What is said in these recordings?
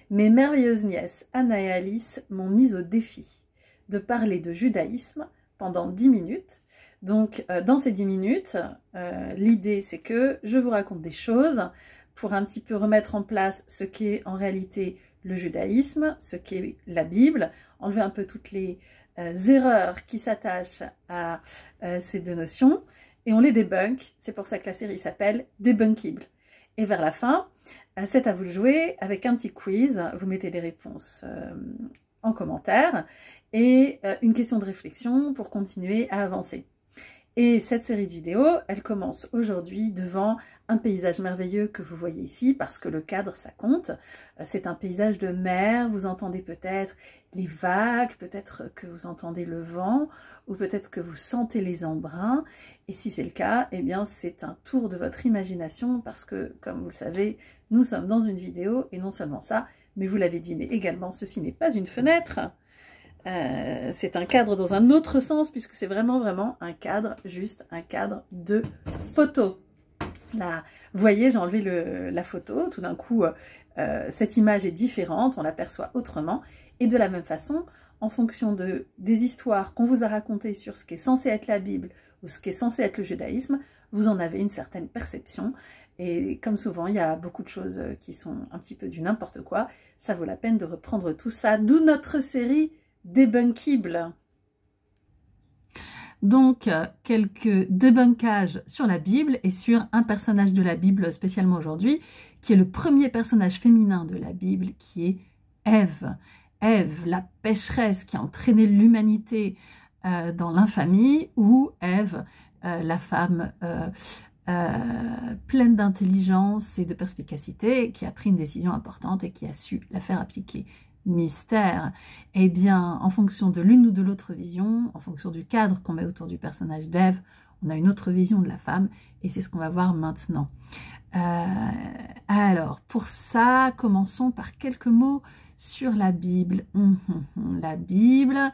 Mes merveilleuses nièces Anna et Alice m'ont mise au défi de parler de judaïsme pendant 10 minutes. Donc dans ces 10 minutes, l'idée c'est que je vous raconte des choses pour un petit peu remettre en place ce qu'est en réalité le judaïsme, ce qu'est la Bible, enlever un peu toutes les erreurs qui s'attachent à ces deux notions, et on les débunk. C'est pour ça que la série s'appelle Debunkible. Et vers la fin, c'est à vous de jouer avec un petit quiz. Vous mettez les réponses en commentaire et une question de réflexion pour continuer à avancer. Et cette série de vidéos, elle commence aujourd'hui devant un paysage merveilleux que vous voyez ici, parce que le cadre, ça compte. C'est un paysage de mer, vous entendez peut-être les vagues, peut-être que vous entendez le vent, ou peut-être que vous sentez les embruns. Et si c'est le cas, eh bien c'est un tour de votre imagination, parce que, comme vous le savez, nous sommes dans une vidéo, et non seulement ça, mais vous l'avez deviné également, ceci n'est pas une fenêtre. C'est un cadre dans un autre sens, puisque c'est vraiment un cadre, juste un cadre de photo. Là, vous voyez, j'ai enlevé la photo, tout d'un coup, cette image est différente, on l'aperçoit autrement, et de la même façon, en fonction des histoires qu'on vous a racontées sur ce qui est censé être la Bible, ou ce qui est censé être le judaïsme, vous en avez une certaine perception, et comme souvent, il y a beaucoup de choses qui sont un petit peu du n'importe quoi, ça vaut la peine de reprendre tout ça, d'où notre série Debunkible. Donc, quelques débunkages sur la Bible et sur un personnage de la Bible spécialement aujourd'hui, qui est le premier personnage féminin de la Bible, qui est Ève. Ève, la pécheresse qui a entraîné l'humanité dans l'infamie, ou Ève, la femme pleine d'intelligence et de perspicacité, qui a pris une décision importante et qui a su la faire appliquer. Mystère, eh bien, en fonction de l'une ou de l'autre vision, en fonction du cadre qu'on met autour du personnage d'Ève, on a une autre vision de la femme, et c'est ce qu'on va voir maintenant. Alors, pour ça, commençons par quelques mots sur la Bible. La Bible,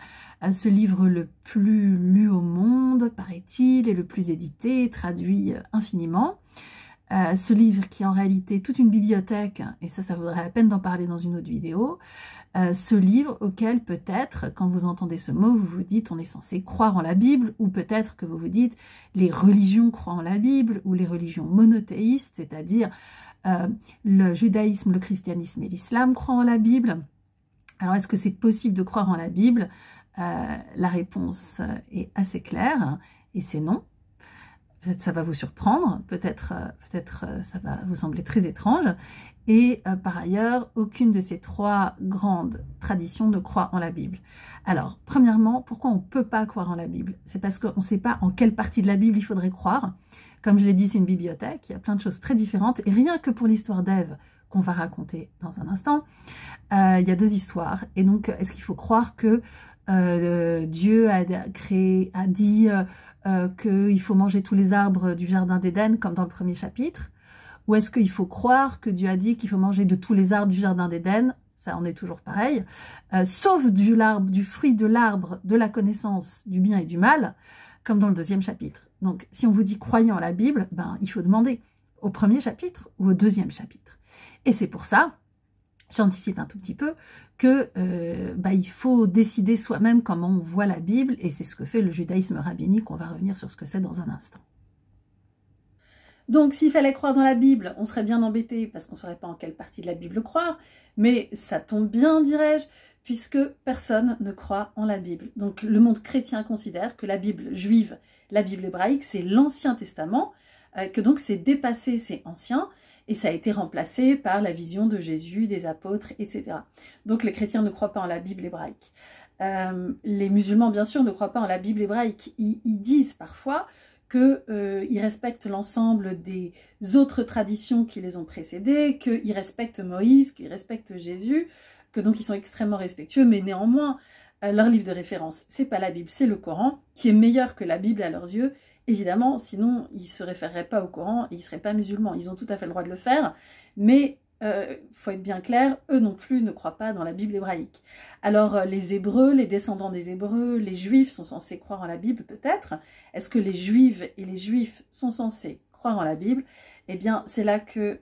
ce livre le plus lu au monde, paraît-il, et le plus édité, traduit infiniment. Ce livre qui est en réalité toute une bibliothèque, et ça vaudrait la peine d'en parler dans une autre vidéo, ce livre auquel peut-être, quand vous entendez ce mot, vous vous dites on est censé croire en la Bible, ou peut-être que vous vous dites les religions croient en la Bible, ou les religions monothéistes, c'est-à-dire le judaïsme, le christianisme et l'islam croient en la Bible. Alors est-ce que c'est possible de croire en la Bible? La réponse est assez claire, et c'est non. Peut-être ça va vous surprendre, peut-être ça va vous sembler très étrange. Et par ailleurs, aucune de ces trois grandes traditions ne croit en la Bible. Alors, premièrement, pourquoi on ne peut pas croire en la Bible? C'est parce qu'on ne sait pas en quelle partie de la Bible il faudrait croire. Comme je l'ai dit, c'est une bibliothèque, il y a plein de choses très différentes. Et rien que pour l'histoire d'Ève, qu'on va raconter dans un instant, il y a deux histoires. Et donc, est-ce qu'il faut croire que Dieu a dit qu'il faut manger tous les arbres du jardin d'Éden, comme dans le premier chapitre? Ou est-ce qu'il faut croire que Dieu a dit qu'il faut manger de tous les arbres du jardin d'Éden? Ça en est toujours pareil. Sauf du fruit de l'arbre de la connaissance du bien et du mal, comme dans le deuxième chapitre. Donc, si on vous dit croyez en la Bible, ben, il faut demander au premier chapitre ou au deuxième chapitre. Et c'est pour ça, j'anticipe un tout petit peu, que il faut décider soi-même comment on voit la Bible, et c'est ce que fait le judaïsme rabbinique. On va revenir sur ce que c'est dans un instant. Donc, s'il fallait croire dans la Bible, on serait bien embêté parce qu'on ne saurait pas en quelle partie de la Bible croire, mais ça tombe bien, dirais-je, puisque personne ne croit en la Bible. Donc, le monde chrétien considère que la Bible juive, la Bible hébraïque, c'est l'Ancien Testament, que donc c'est dépassé, c'est ancien, et ça a été remplacé par la vision de Jésus, des apôtres, etc. Donc, les chrétiens ne croient pas en la Bible hébraïque. Les musulmans, bien sûr, ne croient pas en la Bible hébraïque. Ils disent parfois qu'ils respectent l'ensemble des autres traditions qui les ont précédées, qu'ils respectent Moïse, qu'ils respectent Jésus, que donc ils sont extrêmement respectueux, mais néanmoins, leur livre de référence, c'est pas la Bible, c'est le Coran, qui est meilleur que la Bible à leurs yeux, évidemment, sinon ils ne se référeraient pas au Coran et ils ne seraient pas musulmans. Ils ont tout à fait le droit de le faire, mais faut être bien clair, eux non plus ne croient pas dans la Bible hébraïque. Alors les Hébreux, les descendants des Hébreux, les Juifs sont censés croire en la Bible peut-être. Est-ce que les Juives et les Juifs sont censés croire en la Bible? eh bien c'est là que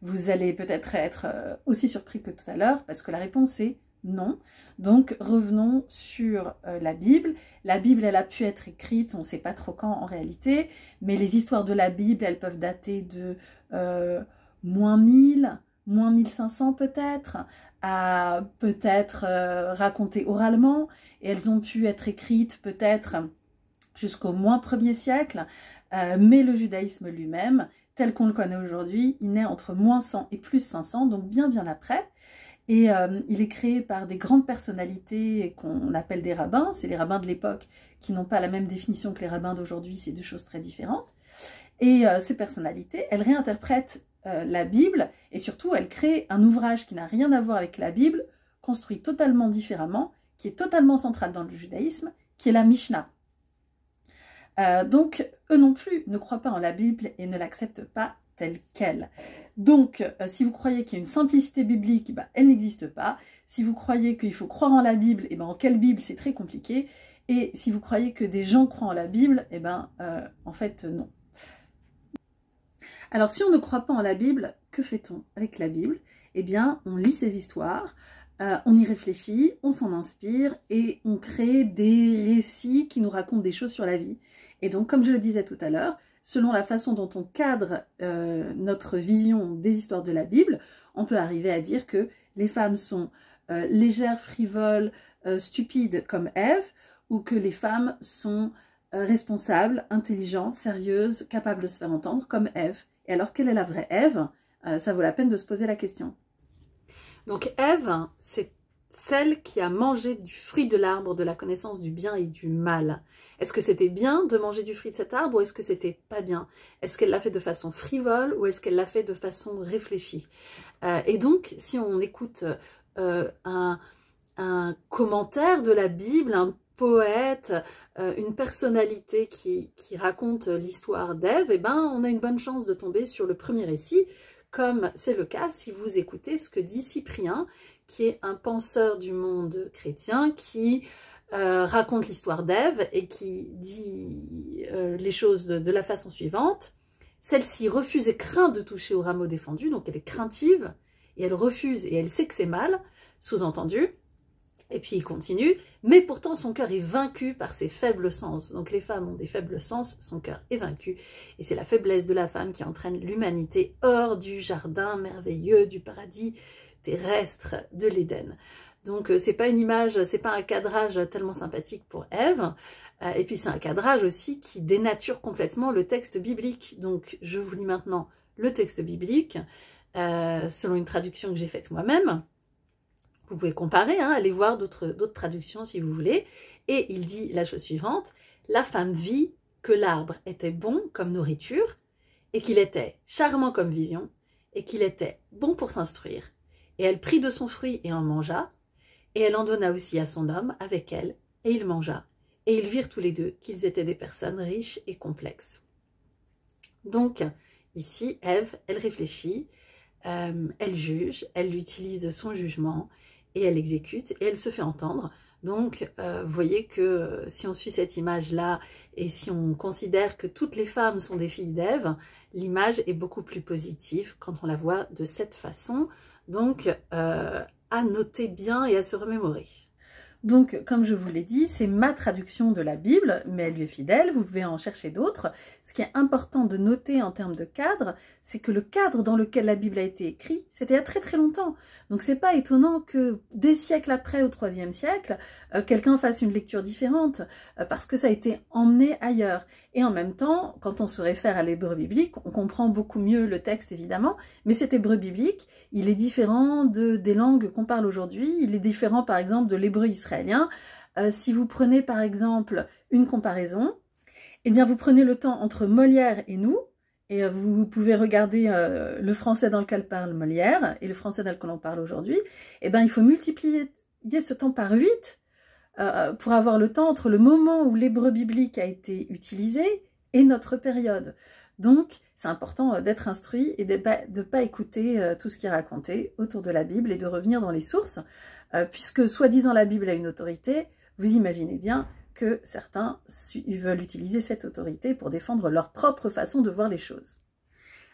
vous allez peut-être être aussi surpris que tout à l'heure, parce que la réponse est non. Donc revenons sur la Bible. La Bible, elle a pu être écrite, on ne sait pas trop quand en réalité, mais les histoires de la Bible, elles peuvent dater de moins 1000, moins 1500 peut-être, à peut-être racontées oralement, et elles ont pu être écrites peut-être jusqu'au moins 1er siècle, mais le judaïsme lui-même, tel qu'on le connaît aujourd'hui, il naît entre moins 100 et plus 500, donc bien après. Et il est créé par des grandes personnalités qu'on appelle des rabbins. C'est les rabbins de l'époque qui n'ont pas la même définition que les rabbins d'aujourd'hui, c'est deux choses très différentes. Et ces personnalités, elles réinterprètent la Bible, et surtout elles créent un ouvrage qui n'a rien à voir avec la Bible, construit totalement différemment, qui est totalement central dans le judaïsme, qui est la Mishnah. Donc eux non plus ne croient pas en la Bible et ne l'acceptent pas telle qu'elle. Donc, si vous croyez qu'il y a une simplicité biblique, bah, elle n'existe pas. Si vous croyez qu'il faut croire en la Bible, et ben, en quelle Bible, c'est très compliqué. Et si vous croyez que des gens croient en la Bible, et ben, en fait, non. Alors, si on ne croit pas en la Bible, que fait-on avec la Bible? Eh bien, on lit ses histoires, on y réfléchit, on s'en inspire, et on crée des récits qui nous racontent des choses sur la vie. Et donc, comme je le disais tout à l'heure, selon la façon dont on cadre notre vision des histoires de la Bible, on peut arriver à dire que les femmes sont légères, frivoles, stupides comme Ève, ou que les femmes sont responsables, intelligentes, sérieuses, capables de se faire entendre comme Ève. Et alors, quelle est la vraie Ève? Ça vaut la peine de se poser la question. Donc Ève, c'est celle qui a mangé du fruit de l'arbre de la connaissance du bien et du mal. Est-ce que c'était bien de manger du fruit de cet arbre ou est-ce que c'était pas bien? Est-ce qu'elle l'a fait de façon frivole ou est-ce qu'elle l'a fait de façon réfléchie? Et donc, si on écoute un commentaire de la Bible, un poète, une personnalité qui raconte l'histoire d'Ève, eh ben, on a une bonne chance de tomber sur le premier récit, comme c'est le cas si vous écoutez ce que dit Cyprien, qui est un penseur du monde chrétien, qui raconte l'histoire d'Ève et qui dit les choses de la façon suivante. Celle-ci refuse et craint de toucher au rameau défendu, donc elle est craintive, et elle refuse et elle sait que c'est mal, sous-entendu. Et puis il continue, mais pourtant son cœur est vaincu par ses faibles sens. Donc les femmes ont des faibles sens, son cœur est vaincu. Et c'est la faiblesse de la femme qui entraîne l'humanité hors du jardin merveilleux, du paradis terrestre de l'Éden. Donc c'est pas une image, c'est pas un cadrage tellement sympathique pour Ève. Et puis c'est un cadrage aussi qui dénature complètement le texte biblique. Donc je vous lis maintenant le texte biblique, selon une traduction que j'ai faite moi-même. Vous pouvez comparer, hein, aller voir d'autres traductions si vous voulez. Et il dit la chose suivante: la femme vit que l'arbre était bon comme nourriture, et qu'il était charmant comme vision, et qu'il était bon pour s'instruire. Et elle prit de son fruit et en mangea, et elle en donna aussi à son homme avec elle, et il mangea. Et ils virent tous les deux qu'ils étaient des personnes riches et complexes. Donc, ici, Ève, elle réfléchit, elle juge, elle utilise son jugement, et elle exécute, et elle se fait entendre. Donc, vous voyez que si on suit cette image-là, et si on considère que toutes les femmes sont des filles d'Ève, l'image est beaucoup plus positive quand on la voit de cette façon. Donc, à noter bien et à se remémorer. Donc, comme je vous l'ai dit, c'est ma traduction de la Bible, mais elle lui est fidèle, vous pouvez en chercher d'autres. Ce qui est important de noter en termes de cadre, c'est que le cadre dans lequel la Bible a été écrite, c'était il y a très très longtemps. Donc c'est pas étonnant que des siècles après, au IIIe siècle, quelqu'un fasse une lecture différente, parce que ça a été emmené ailleurs. Et en même temps, quand on se réfère à l'hébreu biblique, on comprend beaucoup mieux le texte évidemment, mais cet hébreu biblique, il est différent des langues qu'on parle aujourd'hui, il est différent par exemple de l'hébreu israélien. Si vous prenez par exemple une comparaison, eh bien vous prenez le temps entre Molière et nous, et vous pouvez regarder le français dans lequel parle Molière et le français dans lequel on parle aujourd'hui, eh bien il faut multiplier ce temps par 8 pour avoir le temps entre le moment où l'hébreu biblique a été utilisé et notre période. Donc c'est important d'être instruit et de ne pas écouter tout ce qui est raconté autour de la Bible et de revenir dans les sources, puisque soi-disant la Bible a une autorité, vous imaginez bien que certains veulent utiliser cette autorité pour défendre leur propre façon de voir les choses.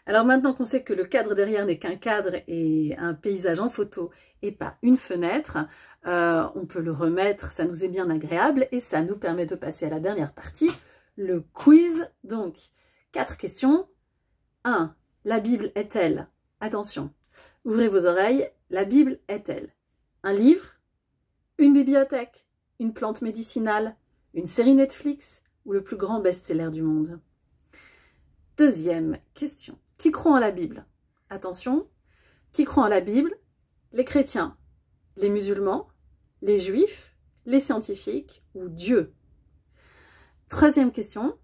Alors maintenant qu'on sait que le cadre derrière n'est qu'un cadre et un paysage en photo et pas une fenêtre, on peut le remettre, ça nous est bien agréable et ça nous permet de passer à la dernière partie, le quiz. Donc, 4 questions. 1. La Bible est-elle, attention, ouvrez vos oreilles, la Bible est-elle un livre, une bibliothèque, une plante médicinale, une série Netflix ou le plus grand best-seller du monde? Deuxième question. Qui croit en la Bible? Attention, qui croit en la Bible? Les chrétiens, les musulmans, les juifs, les scientifiques ou Dieu? Troisième question.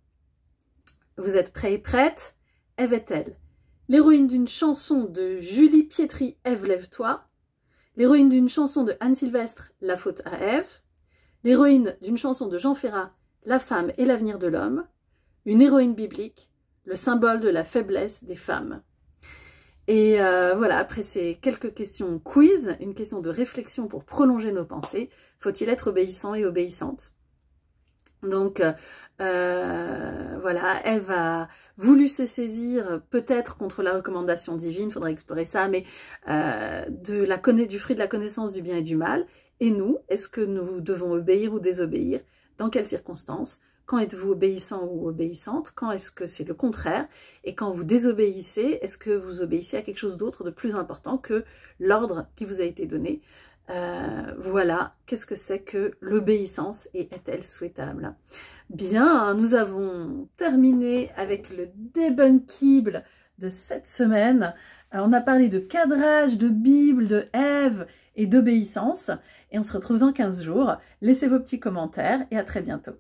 Vous êtes prêts et prêtes? Ève est-elle l'héroïne d'une chanson de Julie Pietri, Ève, lève-toi? L'héroïne d'une chanson de Anne Sylvestre, La faute à Ève? L'héroïne d'une chanson de Jean Ferrat, La femme et l'avenir de l'homme? Une héroïne biblique, le symbole de la faiblesse des femmes? Et voilà, après ces quelques questions quiz, une question de réflexion pour prolonger nos pensées, faut-il être obéissant et obéissante? Donc voilà, Ève a voulu se saisir peut-être contre la recommandation divine, il faudra explorer ça, mais du fruit de la connaissance du bien et du mal. Et nous, est-ce que nous devons obéir ou désobéir? Dans quelles circonstances? Quand êtes-vous obéissant ou obéissante? Quand est-ce que c'est le contraire? Et quand vous désobéissez, est-ce que vous obéissez à quelque chose d'autre de plus important que l'ordre qui vous a été donné? Voilà, qu'est-ce que c'est que l'obéissance et est-elle souhaitable? Bien, nous avons terminé avec le débunkible de cette semaine. On a parlé de cadrage, de Bible, de Ève et d'obéissance. Et on se retrouve dans 15 jours. Laissez vos petits commentaires et à très bientôt.